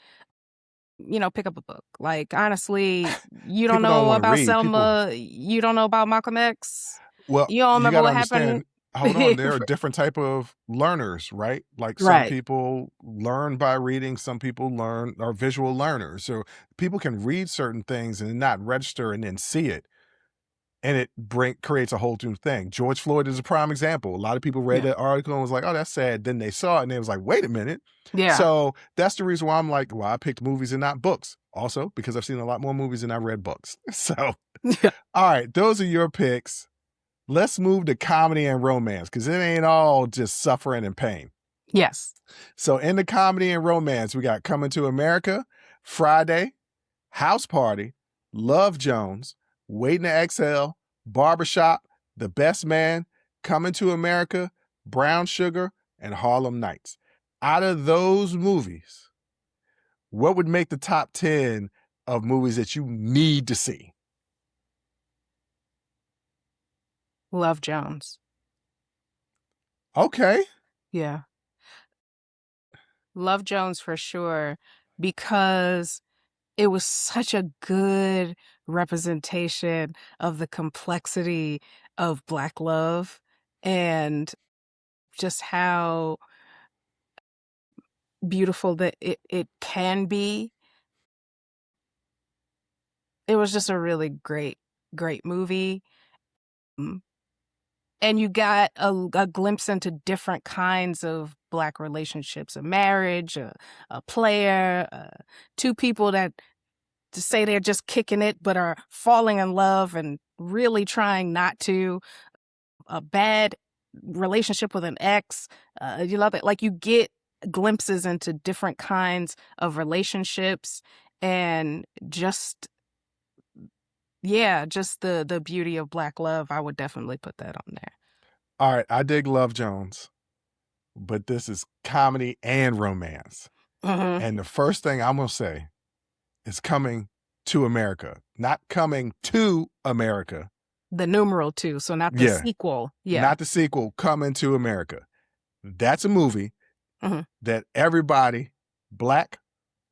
pick up a book. Like, honestly, you don't know about Selma. You don't know about Malcolm X. Well, you don't remember what happened. Hold on, there are different type of learners, right? Like, some people learn by reading, some people are visual learners. So people can read certain things and not register and then see it. And it creates a whole new thing. George Floyd is a prime example. A lot of people read that article and was like, oh, that's sad. Then they saw it and they was like, wait a minute. Yeah. So that's the reason why I'm like, well, I picked movies and not books. Also, because I've seen a lot more movies than I read books. So, all right, those are your picks. Let's move to comedy and romance, because it ain't all just suffering and pain. Yes. So in the comedy and romance, we got Coming to America, Friday, House Party, Love Jones, Waiting to Exhale, Barbershop, The Best Man, Coming to America, Brown Sugar, and Harlem Nights. Out of those movies, what would make the top 10 of movies that you need to see? Love Jones. Okay. Yeah. Love Jones for sure, because it was such a good representation of the complexity of Black love. And just how beautiful that it can be. It was just a really great movie. And you got a glimpse into different kinds of Black relationships, a marriage, a player, two people that to say they're just kicking it but are falling in love and really trying not to, a bad relationship with an ex. You love it. Like, you get glimpses into different kinds of relationships, and just the beauty of Black love. I would definitely put that on there. All right, I dig Love Jones, but this is comedy and romance. Mm-hmm. And the first thing I'm going to say is Coming to America, not Coming to America. The numeral 2, so not the sequel. Yeah. Not the sequel, Coming to America. That's a movie that everybody, Black,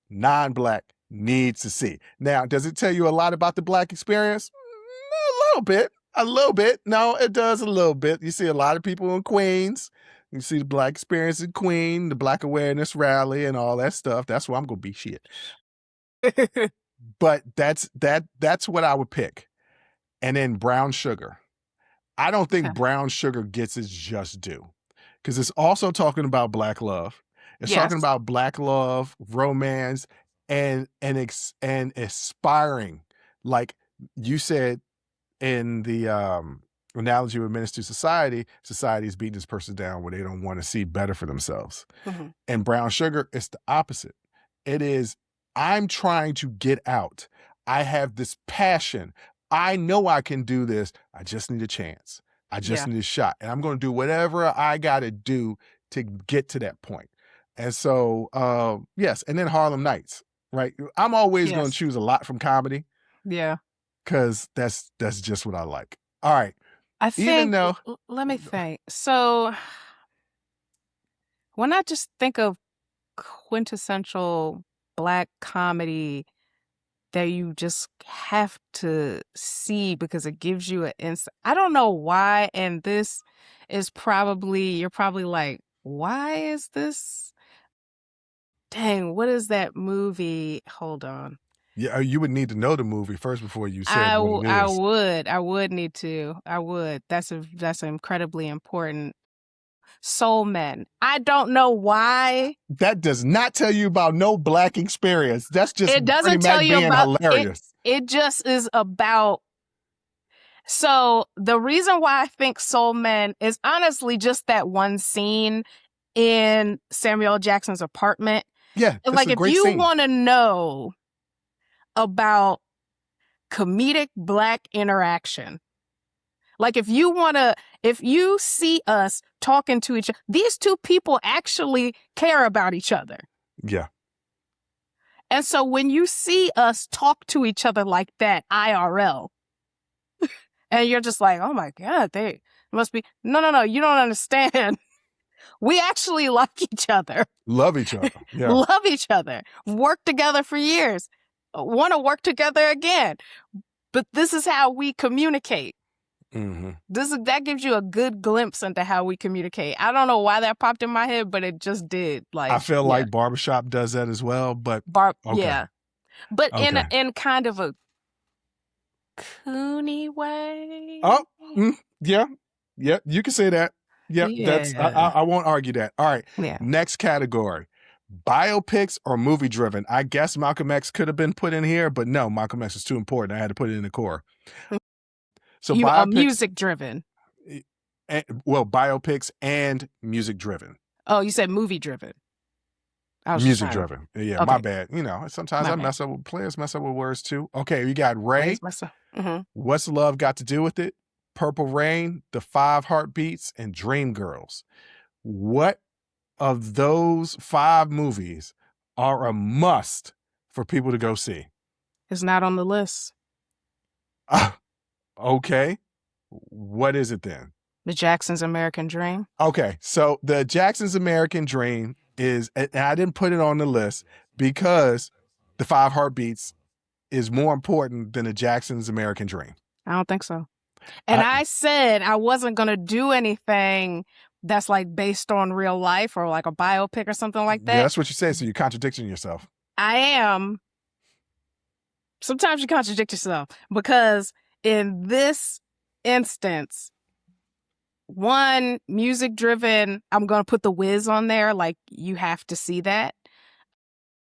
non-Black, needs to see. Now, does it tell you a lot about the Black experience? A little bit. No, it does a little bit. You see a lot of people in Queens. You see the Black experience in Queen, the Black Awareness Rally, and all that stuff. That's why I'm gonna be shit. But that's what I would pick. And then Brown Sugar. I don't think Brown Sugar gets its just due, because it's also talking about Black love. It's talking about Black love, romance, and aspiring. Like you said in the analogy with Menace to Society, society is beating this person down where they don't want to see better for themselves. And Brown Sugar, it's the opposite. It is, I'm trying to get out. I have this passion. I know I can do this. I just need a chance. I just need a shot. And I'm going to do whatever I got to do to get to that point. And so, yes. And then Harlem Nights, right? I'm always going to choose a lot from comedy. Yeah. Because that's just what I like. All right. I think, let me think. So when I just think of quintessential Black comedy that you just have to see because it gives you an insight. I don't know why, and this is you're probably like, why is this? Dang, what is that movie? Hold on. Yeah, you would need to know the movie first before you said what it is. I would need to. I would. That's incredibly important. Soul Men. I don't know why. That does not tell you about no Black experience. That's just it doesn't tell you being about hilarious. It just is about. So the reason why I think Soul Men is honestly just that one scene in Samuel Jackson's apartment. Yeah, like if you want to know about comedic Black interaction. Like if you see us talking to each other, these two people actually care about each other. Yeah. And so when you see us talk to each other like that, IRL, and you're just like, oh my God, they must be, no, you don't understand. We actually like each other. Love each other. Yeah. Love each other. Worked together for years. Want to work together again. But this is how we communicate. That gives you a good glimpse into how we communicate. I don't know why that popped in my head, but it just did. Like I feel like Barbershop does that as well, but yeah, but in kind of a coony way. Oh, yeah, you can say that. Yeah, that's I won't argue that. All right, next category: biopics or movie driven. I guess Malcolm X could have been put in here, but no, Malcolm X is too important. I had to put it in the core. So music driven. Well, biopics and music driven. Oh, you said movie driven. Music driven. Yeah, okay. My bad. You know, sometimes mess up with players, mess up with words too. Okay, we got Ray. What's Love Got to Do with It? Purple Rain, The 5 Heartbeats, and Dreamgirls. What of those 5 movies are a must for people to go see? It's not on the list. Okay. What is it then? The Jackson's American Dream. Okay. So the Jackson's American Dream is, and I didn't put it on the list because The 5 Heartbeats is more important than the Jackson's American Dream. I don't think so. And I said I wasn't going to do anything that's like based on real life or like a biopic or something like that. Yeah, that's what you say. So you're contradicting yourself. I am. Sometimes you contradict yourself because in this instance, one, music driven, I'm going to put the whiz on there. Like, you have to see that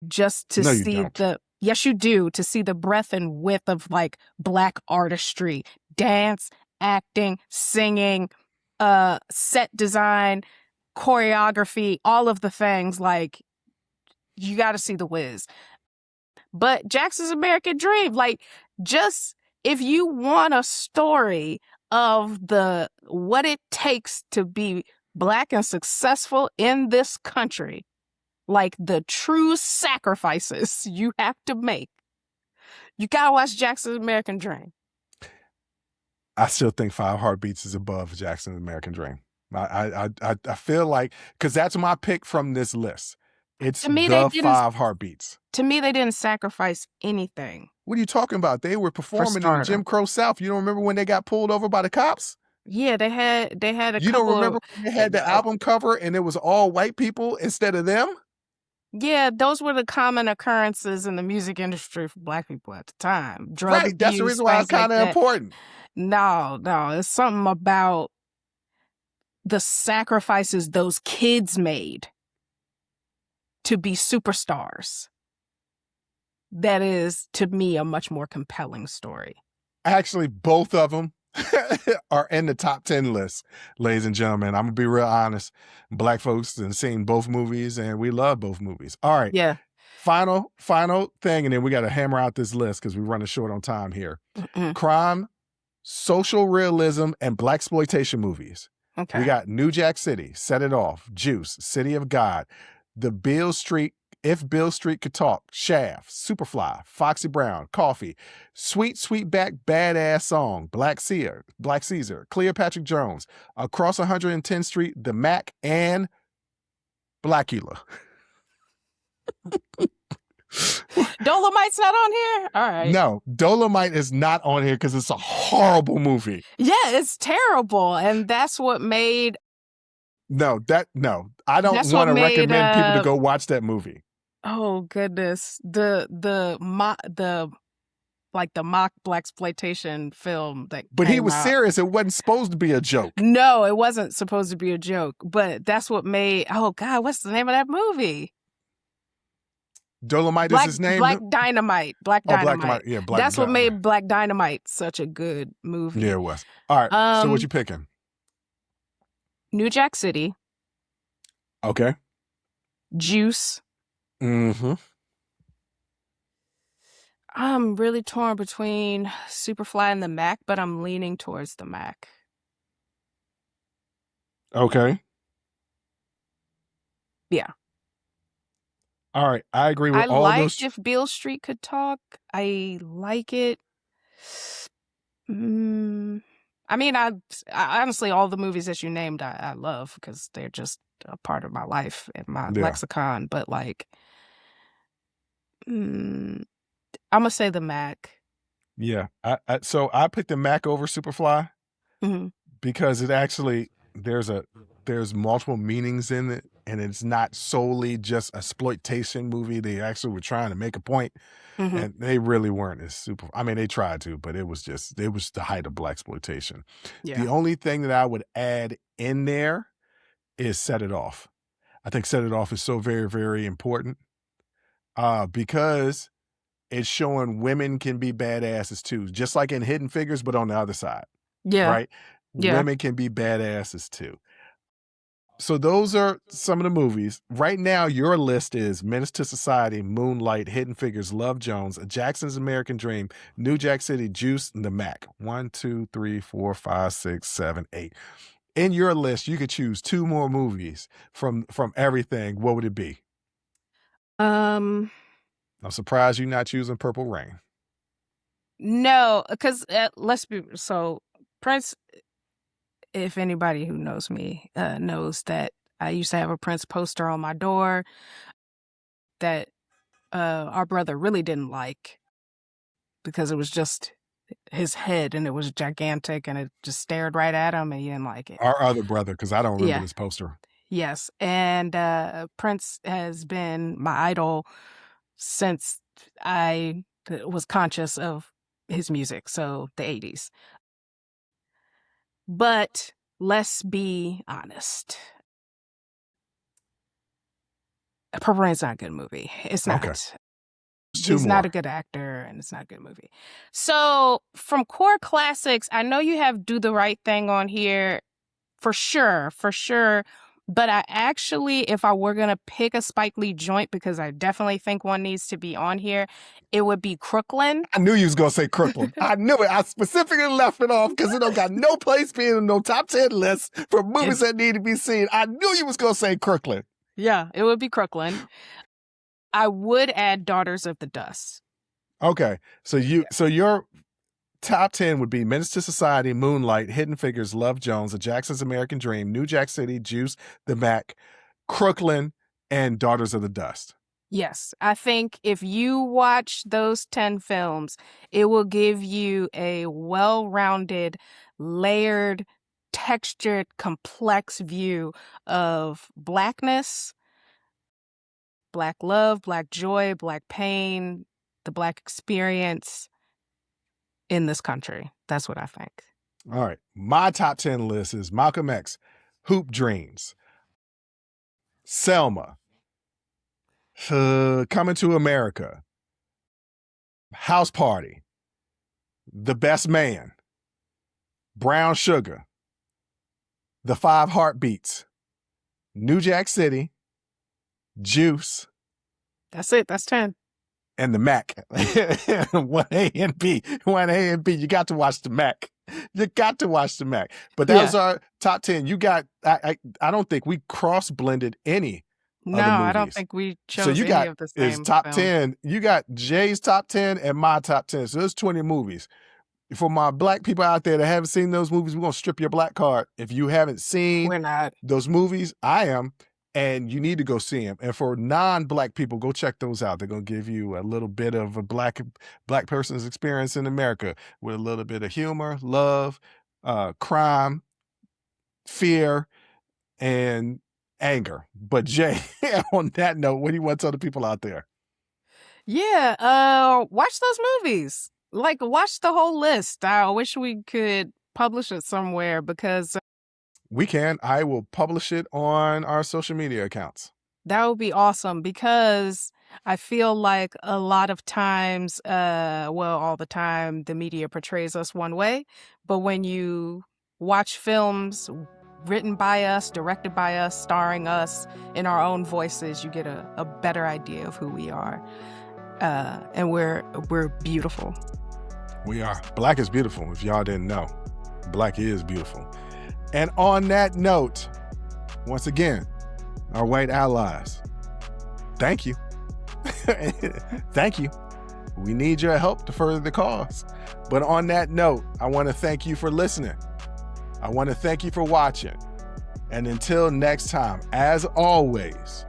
just to No, you see don't. yes, you do, to see the breadth and width of like Black artistry, dance, acting, singing, set design, choreography, all of the things. Like, you got to see the whiz. But Jackson's American Dream, like, just if you want a story of what it takes to be Black and successful in this country, like the true sacrifices you have to make, you gotta watch Jackson's American Dream. I still think Five Heartbeats is above Jackson's American Dream. I feel like, because that's my pick from this list. It's the Five Heartbeats. To me, they didn't sacrifice anything. What are you talking about? They were performing in Jim Crow South. You don't remember when they got pulled over by the cops? Yeah, they had a You don't remember when they had the album cover and it was all white people instead of them? Yeah, those were the common occurrences in the music industry for Black people at the time. Drug abuse, that's the reason why it's kind of important. No, it's something about the sacrifices those kids made to be superstars. That is, to me, a much more compelling story. Actually, both of them are in the top 10 list, ladies and gentlemen. I'm going to be real honest. Black folks have seen both movies, and we love both movies. All right. Yeah. Final thing, and then we got to hammer out this list because we're running short on time here. Mm-mm. Crime, social realism, and blaxploitation movies. Okay. We got New Jack City, Set It Off, Juice, City of God, If Bill Street Could Talk, Shaft, Superfly, Foxy Brown, Coffee, Sweet Sweetback Badass Song, Black Caesar, Cleopatra Jones, Across 110th Street, The Mac, and Blackula. Dolomite's not on here? All right. No, Dolomite is not on here because it's a horrible movie. Yeah, it's terrible. And that's what made... No, I don't want to recommend people to go watch that movie. Oh goodness, the mock blaxploitation film that. But he was serious. It wasn't supposed to be a joke. No, it wasn't supposed to be a joke. But that's what made. Oh God, what's the name of that movie? Dolomite is his name. Black Dynamite. Black Dynamite. Yeah, Black. That's what made Black Dynamite such a good movie. Yeah, it was. All right. So what you picking? New Jack City. Okay. Juice. Mm-hmm. I'm really torn between Superfly and the Mac, but I'm leaning towards the Mac. Okay. Yeah. All right. I agree with all liked those. If Beale Street Could Talk. I like it. I mean, I honestly, all the movies that you named, I love because they're just a part of my life and my lexicon. But like, I'm gonna say the Mac. Yeah, so I picked the Mac over Superfly because it actually there's multiple meanings in it, and it's not solely just a exploitation movie. They actually were trying to make a point. And they really weren't as super. I mean, they tried to, but it was the height of blaxploitation. Yeah. The only thing that I would add in there is Set It Off. I think Set It Off is so very, very important because it's showing women can be badasses too, just like in Hidden Figures, but on the other side. Yeah. Right? Yeah. Women can be badasses too. So those are some of the movies. Right now, your list is Menace to Society, Moonlight, Hidden Figures, Love Jones, Jackson's American Dream, New Jack City, Juice, and The Mac. 1, 2, 3, 4, 5, 6, 7, 8. In your list, you could choose 2 more movies from everything. What would it be? I'm surprised you're not choosing Purple Rain. No, because Prince. If anybody who knows me knows that I used to have a Prince poster on my door that our brother really didn't like because it was just his head, and it was gigantic, and it just stared right at him, and he didn't like it. Our other brother, because I don't remember Yeah. this poster. Yes. And Prince has been my idol since I was conscious of his music, so the 80s. But let's be honest. Purple Rain's not a good movie. It's not. Okay. He's not a good actor, and it's not a good movie. So from core classics, I know you have Do the Right Thing on here, for sure. But I actually, if I were going to pick a Spike Lee joint, because I definitely think one needs to be on here, it would be Crooklyn. I knew you was going to say Crooklyn. I knew it. I specifically left it off because it don't got no place being in no top 10 list for movies that need to be seen. I knew you was going to say Crooklyn. Yeah, it would be Crooklyn. I would add Daughters of the Dust. Okay. So your top 10 would be Menace to Society, Moonlight, Hidden Figures, Love Jones, The Jackson's American Dream, New Jack City, Juice, The Mac, Crooklyn, and Daughters of the Dust. Yes. I think if you watch those 10 films, it will give you a well-rounded, layered, textured, complex view of Blackness, Black love, Black joy, Black pain, the Black experience in this country. That's what I think. All right. My top 10 list is Malcolm X, Hoop Dreams, Selma, Coming to America, House Party, The Best Man, Brown Sugar, The Five Heartbeats, New Jack City, Juice. That's it. That's 10. And The Mac. 1A and B. 1A and B. You got to watch The Mac. You got to watch The Mac. But that was our top 10. You got, I don't think we cross-blended any No, I don't think we chose so you any got of the same top film. 10. You got Jay's top 10 and my top 10. So there's 20 movies. For my Black people out there that haven't seen those movies, we're going to strip your Black card. If you haven't seen We're not. those movies, I am. And you need to go see them. And for non-Black people, go check those out. They're going to give you a little bit of a black person's experience in America with a little bit of humor, love, crime, fear, and anger. But Jay, on that note, what do you want to tell the people out there? Yeah, watch those movies. Like, watch the whole list. I wish we could publish it somewhere because we can. I will publish it on our social media accounts. That would be awesome because I feel like a lot of times, all the time, the media portrays us one way. But when you watch films written by us, directed by us, starring us in our own voices, you get a better idea of who we are. And we're beautiful. We are. Black is beautiful, if y'all didn't know. Black is beautiful. And on that note, once again, our white allies, thank you. Thank you. We need your help to further the cause. But on that note, I want to thank you for listening. I want to thank you for watching. And until next time, as always,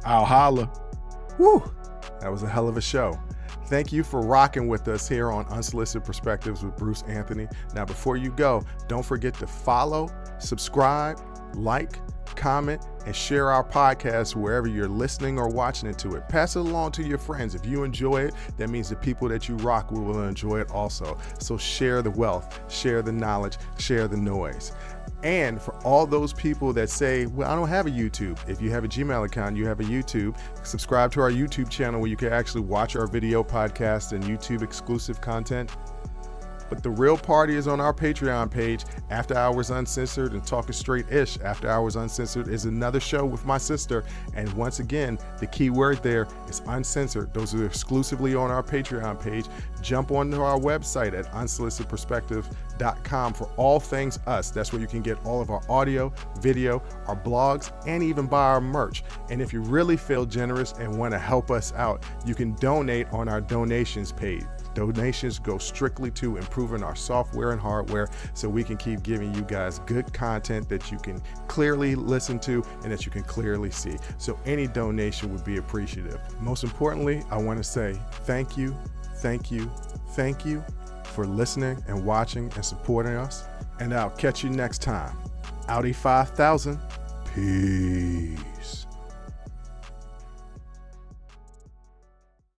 I'll holla. Woo! That was a hell of a show. Thank you for rocking with us here on Unsolicited Perspectives with Bruce Anthony. Now, before you go, don't forget to follow, subscribe, like, comment, and share our podcast wherever you're listening or watching it to it. Pass it along to your friends. If you enjoy it, that means the people that you rock will enjoy it also. So share the wealth, share the knowledge, share the noise. And for all those people that say, well, I don't have a YouTube. If you have a Gmail account, you have a YouTube. Subscribe to our YouTube channel where you can actually watch our video podcast and YouTube exclusive content. But the real party is on our Patreon page, After Hours Uncensored and Talking Straight-ish. After Hours Uncensored is another show with my sister. And once again, the key word there is uncensored. Those are exclusively on our Patreon page. Jump onto our website at unsolicitedperspective.com for all things us. That's where you can get all of our audio, video, our blogs, and even buy our merch. And if you really feel generous and want to help us out, you can donate on our donations page. Donations go strictly to improving our software and hardware so we can keep giving you guys good content that you can clearly listen to and that you can clearly see. So any donation would be appreciative. Most importantly, I want to say thank you, thank you, thank you, for listening and watching and supporting us. And I'll catch you next time. Audi 5000. Peace.